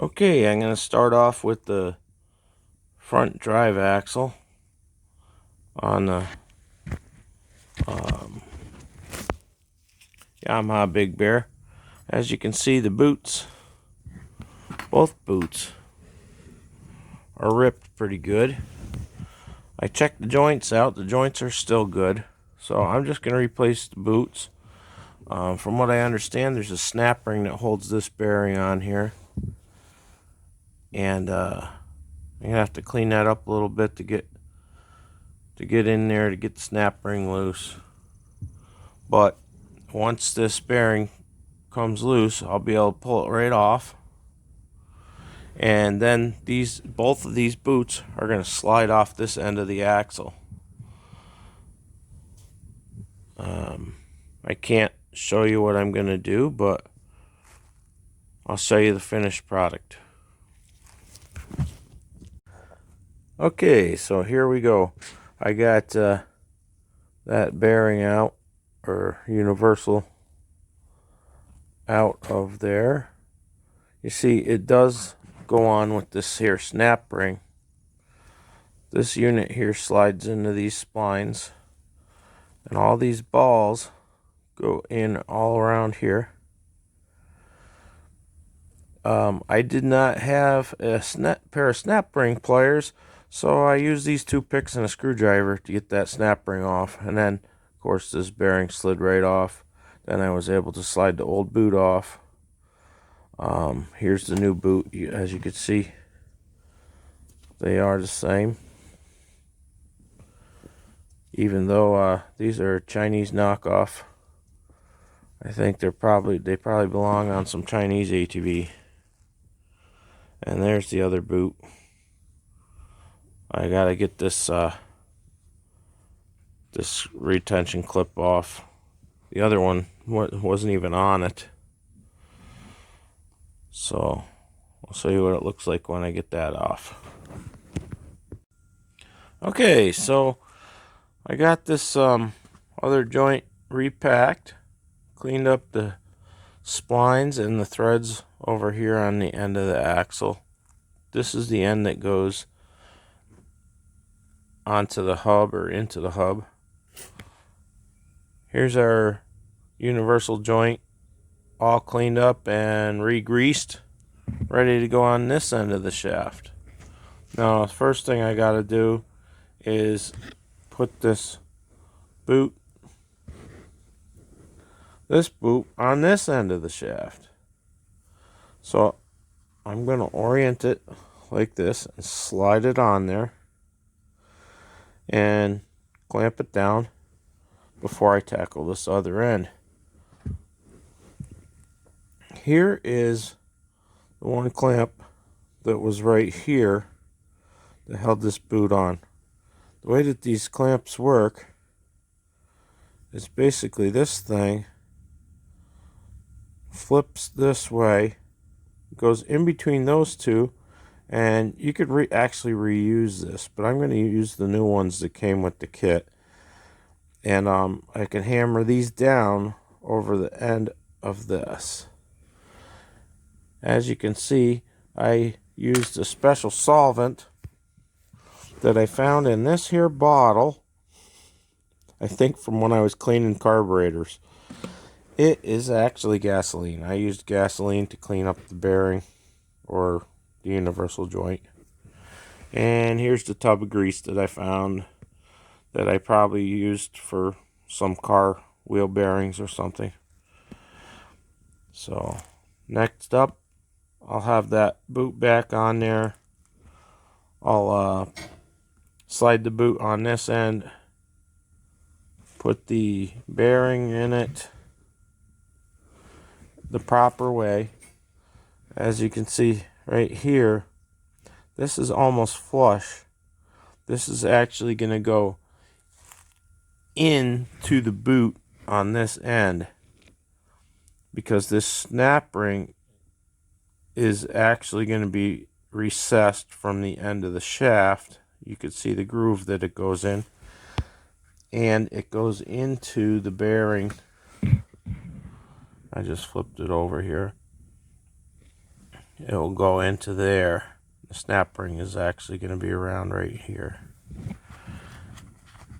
Okay, I'm going to start off with the front drive axle on the um, Yamaha Big Bear. As you can see, the boots, both boots, are ripped pretty good. I checked the joints out. The joints are still good. So I'm just going to replace the boots. From what I understand, there's a snap ring that holds this bearing on here. And I'm going to have to clean that up a little bit to get in there to get the snap ring loose. But once this bearing comes loose, I'll be able to pull it right off. And then both of these boots are going to slide off this end of the axle. I can't show you what I'm going to do, but I'll show you the finished product. Okay, so here we go. I got that bearing out, or universal, out of there. You see, it does go on with this here snap ring. This unit here slides into these splines, and all these balls go in all around here. I did not have a pair of snap ring pliers, so I used these two picks and a screwdriver to get that snap ring off. And then, of course, this bearing slid right off. Then I was able to slide the old boot off. Here's the new boot. As you can see, they are the same. Even though these are Chinese knockoff. I think they probably belong on some Chinese ATV. And there's the other boot. I gotta get this this retention clip off. The other one wasn't even on it. So I'll show you what it looks like when I get that off. Okay, so I got this other joint repacked, cleaned up the splines and the threads over here on the end of the axle. This is the end that goes onto the hub or into the hub. Here's our universal joint, all cleaned up and re-greased, ready to go on this end of the shaft. Now, the first thing I got to do is put this boot on this end of the shaft. So I'm going to orient it like this and slide it on there and clamp it down before I tackle this other end. Here is the one clamp that was right here that held this boot on. The way that these clamps work is basically this thing flips this way, goes in between those two, and you could actually reuse this, but I'm going to use the new ones that came with the kit. And I can hammer these down over the end of this. As you can see, I used a special solvent that I found in this here bottle, I think from when I was cleaning carburetors. It is actually gasoline. I used gasoline to clean up the bearing or the universal joint. And here's the tub of grease that I found that I probably used for some car wheel bearings or something. So next up, I'll have that boot back on there. I'll slide the boot on this end, put the bearing in it the proper way. As you can see right here, this is almost flush. This is actually going to go into the boot on this end, because this snap ring is actually going to be recessed from the end of the shaft. You could see the groove that it goes in, and it goes into the bearing. I just flipped it over here. it will go into there. The snap ring is actually going to be around right here.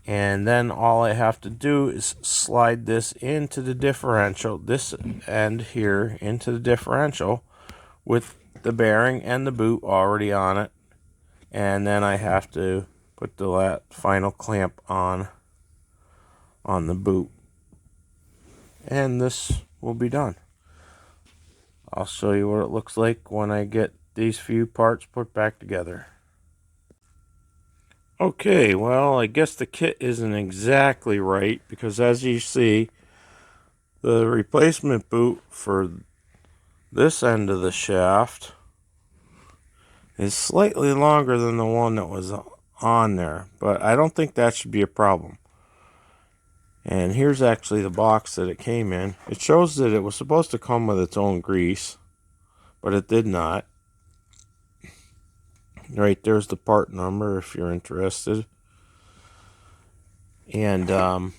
And then all I have to do is slide this into the differential, this end here into the differential with the bearing and the boot already on it. And then I have to put the final clamp on the boot. And this will be done. I'll show you what it looks like when I get these few parts put back together. Okay, well, I guess the kit isn't exactly right, because as you see, the replacement boot for this end of the shaft is slightly longer than the one that was on there, but I don't think that should be a problem. And here's actually the box that it came in. It shows that it was supposed to come with its own grease, but it did not. Right there's the part number if you're interested. And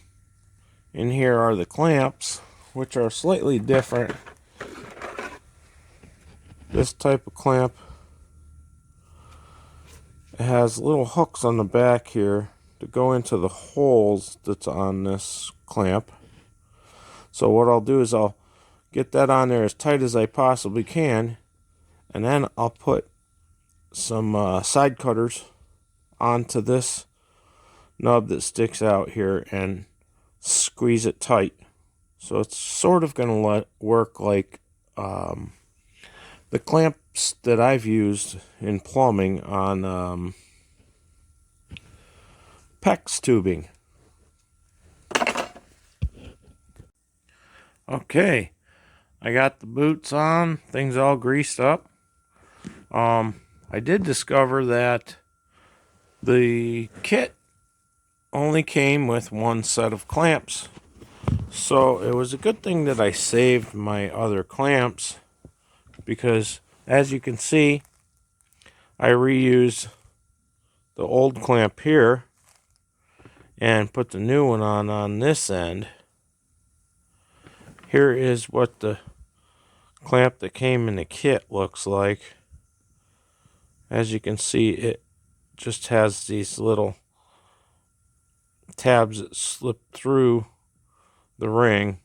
in here are the clamps, which are slightly different. This type of clamp, it has little hooks on the back here to go into the holes that's on this clamp. So what I'll do is I'll get that on there as tight as I possibly can, and then I'll put some side cutters onto this nub that sticks out here and squeeze it tight. So it's sort of going to work like the clamps that I've used in plumbing on PEX tubing. Okay, I got the boots on, things all greased up. I did discover that the kit only came with one set of clamps, so it was a good thing that I saved my other clamps, because as you can see, I reused the old clamp here and put the new one on this end. Here is what the clamp that came in the kit looks like. As you can see, it just has these little tabs that slip through the ring,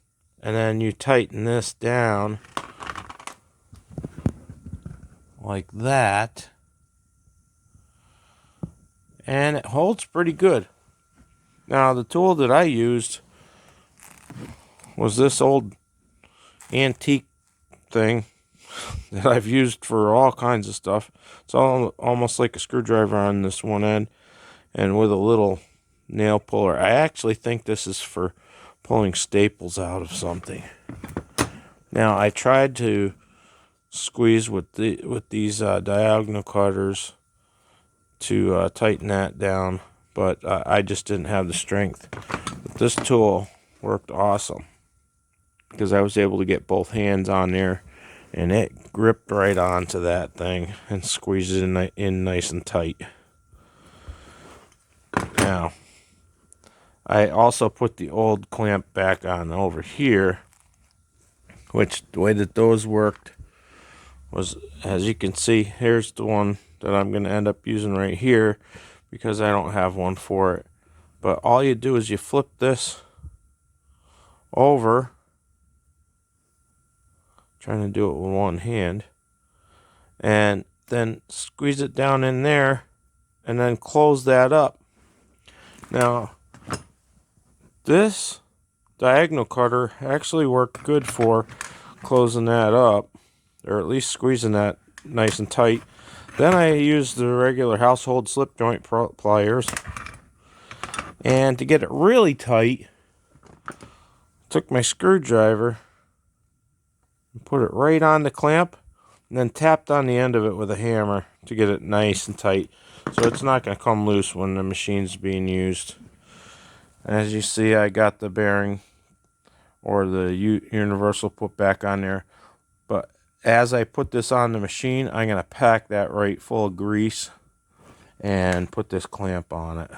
and then you tighten this down like that, and it holds pretty good. Now the tool that I used was this old antique thing that I've used for all kinds of stuff. It's almost like a screwdriver on this one end, and with a little nail puller. I actually think this is for pulling staples out of something. Now I tried to squeeze with these diagonal cutters to tighten that down, but I just didn't have the strength. But this tool worked awesome, because I was able to get both hands on there, and it gripped right onto that thing and squeezed it in nice and tight. Now, I also put the old clamp back on over here, which the way that those worked was, as you can see, here's the one that I'm going to end up using right here, because I don't have one for it. But all you do is you flip this over, trying to do it with one hand, and then squeeze it down in there, and then close that up. Now, this diagonal cutter actually worked good for closing that up, or at least squeezing that nice and tight. Then I used the regular household slip joint pliers, and to get it really tight, took my screwdriver and put it right on the clamp, and then tapped on the end of it with a hammer to get it nice and tight, so it's not going to come loose when the machine's being used. As you see, I got the bearing, or the universal, put back on there. But as I put this on the machine, I'm going to pack that right full of grease and put this clamp on it.